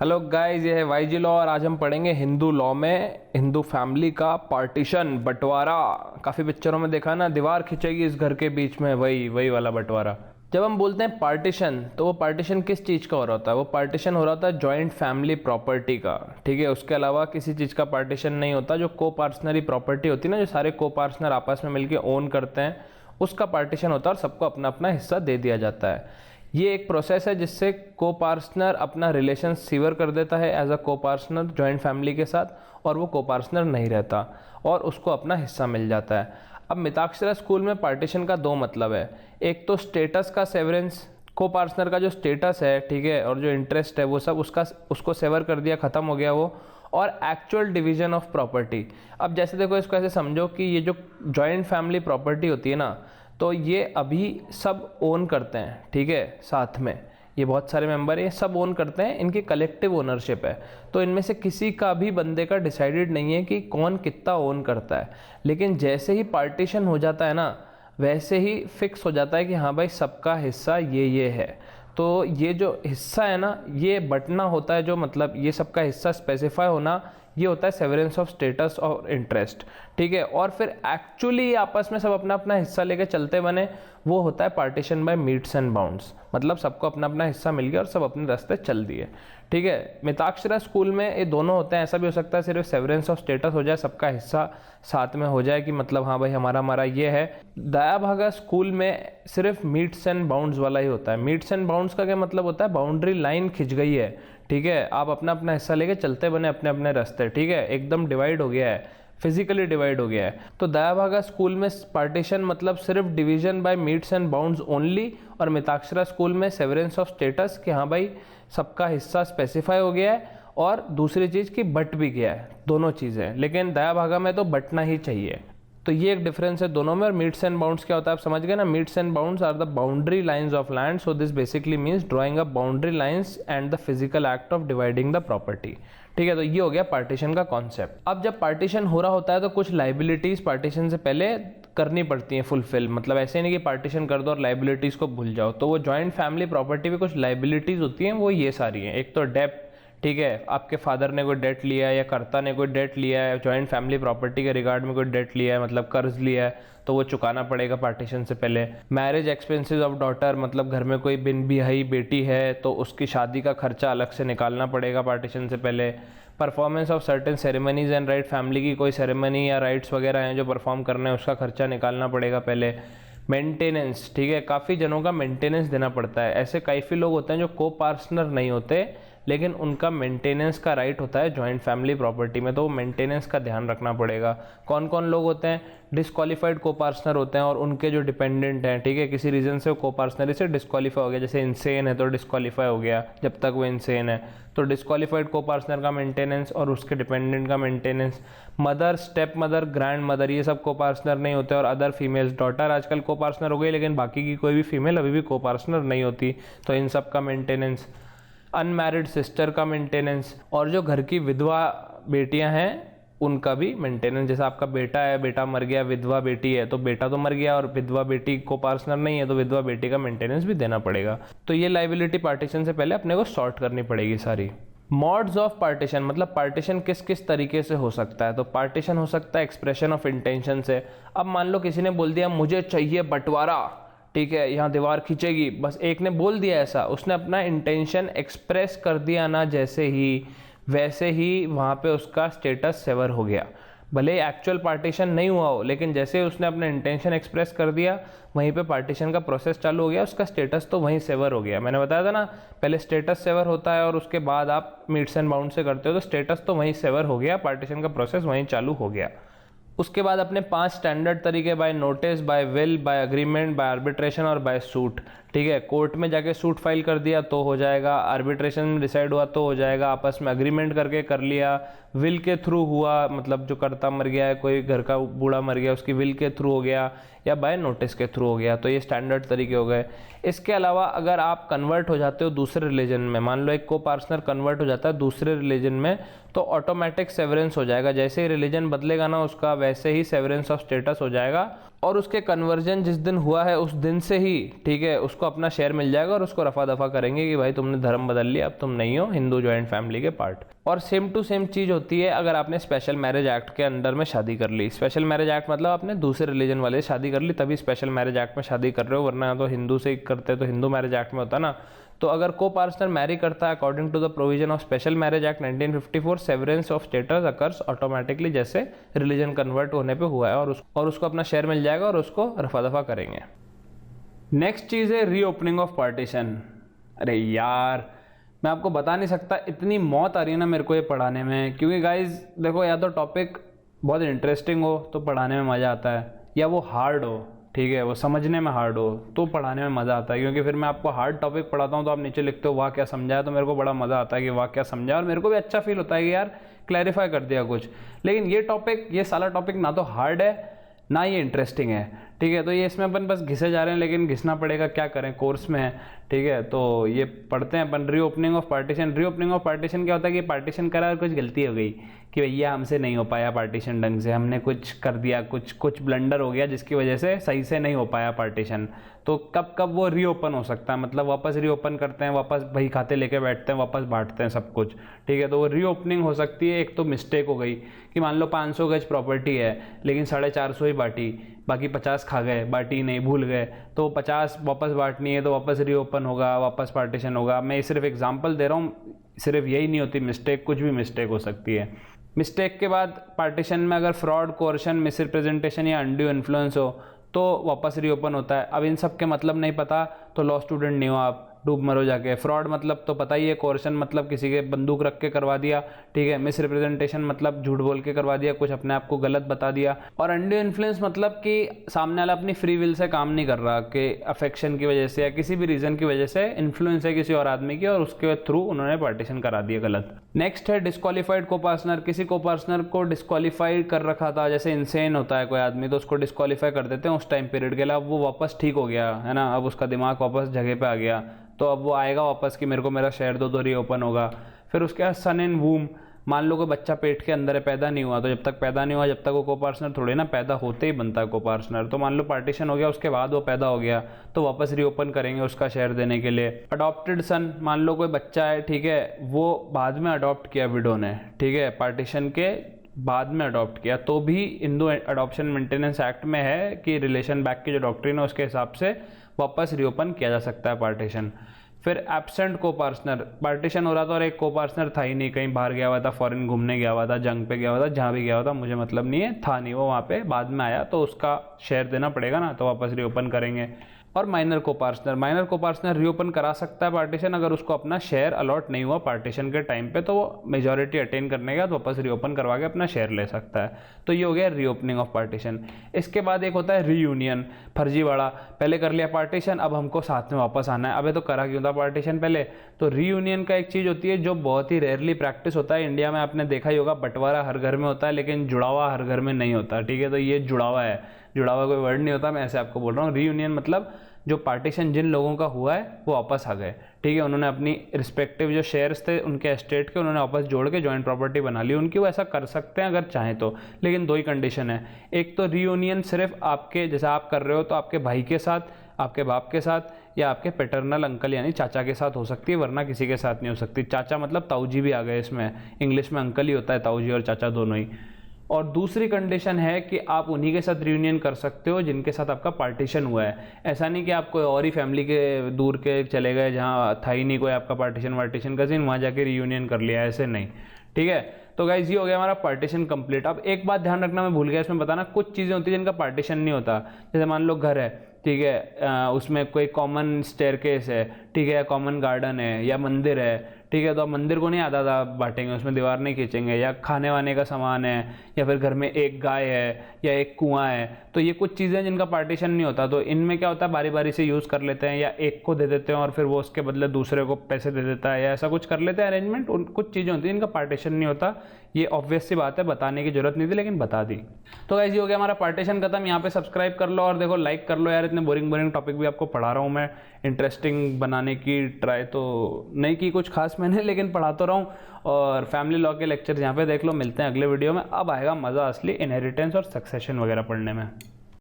Hello guys, ये है Y जी law और आज हम पढ़ेंगे हिंदू लॉ में हिंदू फैमिली का पार्टीशन, बंटवारा। काफ़ी पिक्चरों में देखा ना, दीवार खिंचेगी इस घर के बीच में, वही वही वाला बंटवारा। जब हम बोलते हैं पार्टीशन, तो वो पार्टीशन किस चीज़ का हो रहा होता है? वो पार्टीशन हो रहा होता है जॉइंट फैमिली प्रॉपर्टी का। ठीक है, उसके अलावा किसी चीज़ का पार्टीशन नहीं होता। जो को पार्सनरी प्रॉपर्टी होती है ना, जो सारे को पार्सनर आपस में मिलकर ओन करते हैं, उसका पार्टीशन होता है और सबको अपना अपना हिस्सा दे दिया जाता है। ये एक प्रोसेस है जिससे को पार्टनर अपना रिलेशन सीवर कर देता है एज अ को पार्टनर जॉइंट फैमिली के साथ, और वो को पार्टनर नहीं रहता और उसको अपना हिस्सा मिल जाता है। अब मिताक्षरा स्कूल में पार्टीशन का दो मतलब है। एक तो स्टेटस का सेवरेंस, को पार्टनर का जो स्टेटस है, ठीक है, और जो इंटरेस्ट है वो सब उसको सेवर कर दिया, ख़त्म हो गया वो। और एक्चुअल डिवीजन ऑफ प्रॉपर्टी। अब जैसे देखो, इसको ऐसे समझो कि ये जो जॉइंट फैमिली प्रॉपर्टी होती है ना, तो ये अभी सब ओन करते हैं, ठीक है, साथ में ये बहुत सारे मेंबर हैं, सब ओन करते हैं, इनकी कलेक्टिव ओनरशिप है। तो इनमें से किसी का भी बंदे का डिसाइडेड नहीं है कि कौन कितना ओन करता है। लेकिन जैसे ही पार्टीशन हो जाता है ना, वैसे ही फिक्स हो जाता है कि हाँ भाई, सबका हिस्सा ये है। तो ये जो हिस्सा है ना, ये बंटना होता है, जो मतलब ये सबका हिस्सा स्पेसिफाई होना, ये होता है सेवरेंस ऑफ स्टेटस और इंटरेस्ट। ठीक है, और फिर एक्चुअली आपस में सब अपना अपना हिस्सा लेके चलते बने, वो होता है partition by metes and bounds. मतलब सबको अपना अपना हिस्सा मिल गया और सब अपने रास्ते चल दिए। ठीक है, मिताक्षरा स्कूल में ये दोनों होते हैं। ऐसा भी हो सकता है सिर्फ सेवरेंस ऑफ स्टेटस हो जाए, सबका हिस्सा साथ में हो जाए कि मतलब हाँ भाई, हमारा हमारा ये है। दया भागा स्कूल में सिर्फ मीट्स एंड बाउंड्स वाला ही होता है। मीट्स एंड बाउंड्स का क्या मतलब होता है? बाउंड्री लाइन खिंच गई है, ठीक है, आप अपना अपना हिस्सा लेके चलते बने अपने अपने रास्ते, ठीक है, एकदम डिवाइड हो गया है, फिजिकली डिवाइड हो गया है। तो दया भागा स्कूल में पार्टीशन मतलब सिर्फ division bye metes and bounds only, और मिताक्षरा स्कूल में सेवरेंस ऑफ स्टेटस कि हाँ भाई, सबका हिस्सा स्पेसिफाई हो गया है, और दूसरी चीज़ की बट भी गया है, दोनों चीज़ें। लेकिन दया भागा में तो बटना ही चाहिए। तो ये एक डिफरेंस है दोनों में। और मीट्स एंड बाउंड्स क्या होता है, आप समझ गए ना? Metes and bounds are the boundary lines of land, so this basically means drawing a boundary lines and the physical act of dividing the property. ठीक है, तो ये हो गया पार्टीशन का कॉन्सेप्ट। अब जब पार्टीशन हो रहा होता है तो कुछ लाइबिलिटीज पार्टीशन से पहले करनी पड़ती हैं फुलफिल। मतलब ऐसे नहीं कि पार्टीशन कर दो और लाइबिलिटीज को भूल जाओ। तो वो जॉइंट फैमिली प्रॉपर्टी में कुछ लाइबिलिटीज होती हैं, वो ये सारी हैं। एक तो डेप्ट, ठीक है, आपके फादर ने कोई डेट लिया है या कर्ता ने कोई डेट लिया है, जॉइंट फैमिली प्रॉपर्टी के रिगार्ड में कोई डेट लिया है, मतलब कर्ज लिया है, तो वो चुकाना पड़ेगा पार्टीशन से पहले। मैरिज एक्सपेंसेस ऑफ डॉटर, मतलब घर में कोई बिन बिहाई बेटी है तो उसकी शादी का खर्चा अलग से निकालना पड़ेगा पार्टीशन से पहले। Performance of certain ceremonies and right, family की कोई सेरेमनी या राइट्स वगैरह हैं जो परफॉर्म करने हैं, उसका खर्चा निकालना पड़ेगा पहले। मेंटेनेंस, ठीक है, काफ़ी जनों का मेंटेनेंस देना पड़ता है। ऐसे काफ़ी लोग होते हैं जो को पार्टनर नहीं होते, लेकिन उनका मेंटेनेंस का राइट होता है जॉइंट फैमिली प्रॉपर्टी में, तो वो मेंटेनेंस का ध्यान रखना पड़ेगा। कौन कौन लोग होते हैं? डिस्क्वालीफाइड को पार्टनर होते हैं और उनके जो डिपेंडेंट हैं, ठीक है, किसी रीज़न से वो को पार्टनरी से डिस्क्वालीफाई हो गया, जैसे इंसेन है तो डिस्क्वालीफाई हो गया जब तक वो इंसेन है, तो डिस्क्वालीफाइड को पार्टनर का मेंटेनेंस और उसके डिपेंडेंट का maintenance. Mother, step mother, grand mother, ये सब को पार्टनर नहीं होते। और अदर फीमेल्स, डॉटर आजकल को पार्टनर हो गई, लेकिन बाकी की कोई भी फीमेल अभी भी को पार्टनर नहीं होती, तो इन सब का मेंटेनेंस। अनमैरिड सिस्टर का मेंटेनेंस, और जो घर की विधवा बेटियां हैं उनका भी मेंटेनेंस। जैसे आपका बेटा है, बेटा मर गया, विधवा बेटी है, तो बेटा तो मर गया और विधवा बेटी को पार्टनर नहीं है, तो विधवा बेटी का मेंटेनेंस भी देना पड़ेगा। तो ये लाइबिलिटी पार्टीशन से पहले अपने को सॉर्ट करनी पड़ेगी सारी। मॉड्स ऑफ पार्टीशन, मतलब पार्टीशन किस किस तरीके से हो सकता है? तो पार्टीशन हो सकता है एक्सप्रेशन ऑफ इंटेंशन से। अब मान लो किसी ने बोल दिया मुझे चाहिए बंटवारा, ठीक है, यहाँ दीवार खींचेगी, बस एक ने बोल दिया ऐसा, उसने अपना इंटेंशन एक्सप्रेस कर दिया ना, जैसे ही वैसे ही वहाँ पे उसका स्टेटस सेवर हो गया। भले एक्चुअल पार्टीशन नहीं हुआ हो, लेकिन जैसे उसने अपना इंटेंशन एक्सप्रेस कर दिया, वहीं पे पार्टीशन का प्रोसेस चालू हो गया, उसका स्टेटस तो वहीं सेवर हो गया। मैंने बताया था ना, पहले स्टेटस सेवर होता है और उसके बाद आप मीट्स एंड बाउंड से करते हो, तो स्टेटस तो वहीं सेवर हो गया, पार्टीशन का प्रोसेस वहीं चालू हो गया। उसके बाद अपने 5 स्टैंडर्ड तरीके, by notice, by will, by agreement, by arbitration और बाय सूट। ठीक है, कोर्ट में जाके सूट फाइल कर दिया तो हो जाएगा, आर्बिट्रेशन में डिसाइड हुआ तो हो जाएगा, आपस में अग्रीमेंट करके कर लिया, विल के थ्रू हुआ, मतलब जो कर्ता मर गया है, कोई घर का बूढ़ा मर गया, उसकी विल के थ्रू हो गया, या बाय नोटिस के थ्रू हो गया। तो ये स्टैंडर्ड तरीके हो गए। इसके अलावा अगर आप कन्वर्ट हो जाते हो दूसरे रिलीजन में, मान लो एक को पार्टनर कन्वर्ट हो जाता है दूसरे रिलीजन में, तो ऑटोमेटिक सेवरेंस हो जाएगा। जैसे ही रिलीजन बदलेगा ना उसका, वैसे ही सेवरेंस ऑफ स्टेटस हो जाएगा और उसके कन्वर्जन जिस दिन हुआ है उस दिन से ही, ठीक है, उसको अपना शेयर मिल जाएगा और उसको रफा दफा करेंगे कि भाई तुमने धर्म बदल लिया, अब तुम नहीं हो हिंदू जॉइंट फैमिली के पार्ट। और सेम टू सेम चीज़ होती है अगर आपने स्पेशल मैरिज एक्ट के अंडर में शादी कर ली। स्पेशल मैरिज एक्ट मतलब आपने दूसरे रिलीजन वाले से शादी कर ली तभी स्पेशल मैरिज एक्ट में शादी कर रहे हो, वरना तो हिंदू से ही करते तो हिंदू मैरिज एक्ट में होता ना। तो अगर को पार्टनर मैरी करता है according to the provision of special marriage act 1954, severance of status occurs automatically, जैसे रिलीजन कन्वर्ट होने पे हुआ है, और उसको अपना शेयर मिल जाएगा और उसको रफा दफा करेंगे। नेक्स्ट चीज़ है रीओपनिंग ऑफ पार्टीशन। अरे यार मैं आपको बता नहीं सकता, इतनी मौत आ रही है ना मेरे को ये पढ़ाने में, क्योंकि गाइज देखो, या तो टॉपिक बहुत इंटरेस्टिंग हो तो पढ़ाने में मज़ा आता है, या वो हार्ड हो, ठीक है, वो समझने में हार्ड हो तो पढ़ाने में मज़ा आता है। क्योंकि फिर मैं आपको हार्ड टॉपिक पढ़ाता हूँ तो आप नीचे लिखते हो वाह क्या समझाया, तो मेरे को बड़ा मज़ा आता है कि वाह क्या समझा, और मेरे को भी अच्छा फील होता है कि यार क्लैरिफाई कर दिया कुछ। लेकिन ये टॉपिक, ये सारा टॉपिक ना तो हार्ड है ना ये इंटरेस्टिंग है, ठीक है, तो ये इसमें अपन बस घिसे जा रहे हैं, लेकिन घिसना पड़ेगा, क्या करें, कोर्स में है, ठीक है। तो ये पढ़ते हैं अपन, reopening of partition. Reopening of partition क्या होता है कि पार्टीशन करा और कुछ गलती हो गई कि भैया हमसे नहीं हो पाया पार्टीशन ढंग से, हमने कुछ कर दिया, कुछ ब्लंडर हो गया जिसकी वजह से सही से नहीं हो पाया पार्टीशन। तो कब कब वो रीओपन हो सकता है, मतलब वापस रीओपन करते हैं, वापस बही खाते लेके बैठते हैं, वापस बांटते हैं सब कुछ, ठीक है। तो वो रीओपनिंग हो सकती है। एक तो मिस्टेक हो गई कि मान लो 500 गज प्रॉपर्टी है लेकिन 450 ही बांटी, बाकी 50 खा गए, बांटी नहीं, भूल गए, तो 50 वापस बांटनी है तो वापस रीओपन होगा, वापस पार्टीशन होगा। मैं सिर्फ एग्जांपल दे रहा हूँ, सिर्फ यही नहीं होती मिस्टेक, कुछ भी मिस्टेक हो सकती है। मिस्टेक के बाद पार्टीशन में अगर फ्रॉड, कोर्शन, मिसरिप्रेजेंटेशन या अनड्यू इन्फ्लुएंस हो तो वापस रीओपन होता है। अब इन सब के मतलब नहीं पता तो लॉ स्टूडेंट नहीं हो आप, डूब मरो जाके। फ्रॉड मतलब तो पता ही है, कोर्शन मतलब किसी के बंदूक रख के करवा दिया, ठीक है। मिसरिप्रेजेंटेशन मतलब झूठ बोल के करवा दिया, कुछ अपने आप को गलत बता दिया। और अनड्यू इन्फ्लुएंस मतलब कि सामने वाला अपनी फ्री विल से काम नहीं कर रहा, कि अफेक्शन की वजह से या किसी भी रीजन की वजह से इन्फ्लुएंस है किसी और आदमी की और उसके थ्रू उन्होंने पार्टीशन करा दिया गलत। नेक्स्ट है डिस्क्वालीफाइड को पार्टनर। किसी को पार्टनर को डिस्क्वालीफाइड कर रखा था, जैसे इंसेन होता है कोई आदमी तो उसको डिस्क्वालीफाई कर देते हैं उस टाइम पीरियड के लिए। अब वो वापस ठीक हो गया है ना, अब उसका दिमाग वापस जगह पे आ गया, तो अब वो आएगा वापस कि मेरे को मेरा शेयर दो, तो रीओपन होगा। फिर उसके बाद सन इन वूम, मान लो कोई बच्चा पेट के अंदर है, पैदा नहीं हुआ, तो जब तक पैदा नहीं हुआ जब तक वो को पार्टनर थोड़ी ना, पैदा होते ही बनता है को पार्टनर। तो मान लो पार्टीशन हो गया, उसके बाद वो पैदा हो गया तो वापस रीओपन करेंगे उसका शेयर देने के लिए। अडॉप्टेड सन, मान लो कोई बच्चा है, ठीक है, वो बाद में अडॉप्ट किया विडो ने, ठीक है, पार्टीशन के बाद में अडॉप्ट किया, तो भी हिंदू अडॉप्शन मेंटेनेंस एक्ट में है कि रिलेशन बैक की जो डॉक्ट्रिन है उसके हिसाब से वापस रीओपन किया जा सकता है पार्टीशन। फिर एब्सेंट को पार्टनर, पार्टीशन हो रहा था और एक को पार्टनर था ही नहीं, कहीं बाहर गया हुआ था, फॉरेन घूमने गया हुआ था, जंग पे गया हुआ था, जहाँ भी गया हुआ था मुझे मतलब नहीं है, था नहीं वो वहाँ पे, बाद में आया तो उसका शेयर देना पड़ेगा ना, तो वापस रीओपन करेंगे। और माइनर को पार्टनर, माइनर को पार्टनर रीओपन करा सकता है पार्टीशन अगर उसको अपना शेयर अलॉट नहीं हुआ पार्टीशन के टाइम पे, तो वो मेजॉरिटी अटेन करने के बाद वापस रीओपन करवा के अपना शेयर ले सकता है। तो ये हो गया रीओपनिंग ऑफ पार्टीशन। इसके बाद एक होता है रीयूनियन, फर्जीवाड़ा, पहले कर लिया पार्टीशन अब हमको साथ में वापस आना है, अबे तो करा क्यों था पार्टीशन पहले। तो रीयूनियन का एक चीज़ होती है जो बहुत ही रेयरली प्रैक्टिस होता है इंडिया में, आपने देखा ही होगा, बंटवारा हर घर में होता है लेकिन जुड़ावा हर घर में नहीं होता, ठीक है। तो ये जुड़ावा है, जुड़ावा कोई वर्ड नहीं होता, मैं ऐसे आपको बोल रहा हूँ। रीयूनियन मतलब जो पार्टीशन जिन लोगों का हुआ है वो वापस आ गए, ठीक है, उन्होंने अपनी रिस्पेक्टिव जो शेयर्स थे उनके एस्टेट के उन्होंने वापस जोड़ के जॉइंट प्रॉपर्टी बना ली उनकी। वो ऐसा कर सकते हैं अगर चाहें तो, लेकिन दो ही कंडीशन है। एक तो रीयूनियन सिर्फ आपके, जैसे आप कर रहे हो तो आपके भाई के साथ, आपके बाप के साथ या आपके पैटर्नल अंकल यानी चाचा के साथ हो सकती है, वरना किसी के साथ नहीं हो सकती। चाचा मतलब ताऊजी भी आ गए इसमें, इंग्लिश में अंकल ही होता है, ताऊजी और चाचा दोनों ही। और दूसरी कंडीशन है कि आप उन्हीं के साथ रियूनियन कर सकते हो जिनके साथ आपका पार्टीशन हुआ है। ऐसा नहीं कि आप कोई और ही फैमिली के दूर के चले गए जहाँ था ही नहीं कोई आपका पार्टीशन का सीन, वहाँ जाके रियूनियन कर लिया, ऐसे नहीं, ठीक है। तो गाइस ये हो गया हमारा पार्टीशन कंप्लीट। अब एक बात ध्यान रखना, मैं भूल गया इसमें बताना, कुछ चीज़ें होती हैं जिनका पार्टीशन नहीं होता। जैसे मान लो घर है, ठीक है, उसमें कोई कॉमन स्टेयरकेस है, ठीक है, कॉमन गार्डन है या मंदिर है, ठीक है, तो आप मंदिर को नहीं आधा आधा बांटेंगे, उसमें दीवार नहीं खींचेंगे। या खाने वाने का सामान है, या फिर घर में एक गाय है या एक कुआं है, तो ये कुछ चीज़ें जिनका पार्टीशन नहीं होता। तो इनमें क्या होता है, बारी बारी से यूज़ कर लेते हैं, या एक को दे देते हैं और फिर वो उसके बदले दूसरे को पैसे दे देता है, या ऐसा कुछ कर लेते हैं अरेंजमेंट। कुछ चीज़ें होती हैं जिनका पार्टीशन नहीं होता, ये ऑब्वियस सी बात है, बताने की जरूरत नहीं थी लेकिन बता दी। तो गाइस ये हो गया हमारा पार्टीशन खत्म। यहाँ पे सब्सक्राइब कर लो और देखो लाइक कर लो यार, इतने बोरिंग टॉपिक भी आपको पढ़ा रहा हूँ मैं, इंटरेस्टिंग बनाने की ट्राई तो नहीं की कुछ खास मैंने, लेकिन पढ़ा तो रहा हूँ। और फैमिली लॉ के लेक्चर यहाँ पे देख लो, मिलते हैं अगले वीडियो में। अब आएगा मज़ा असली इनहेरिटेंस और सक्सेशन वगैरह पढ़ने में।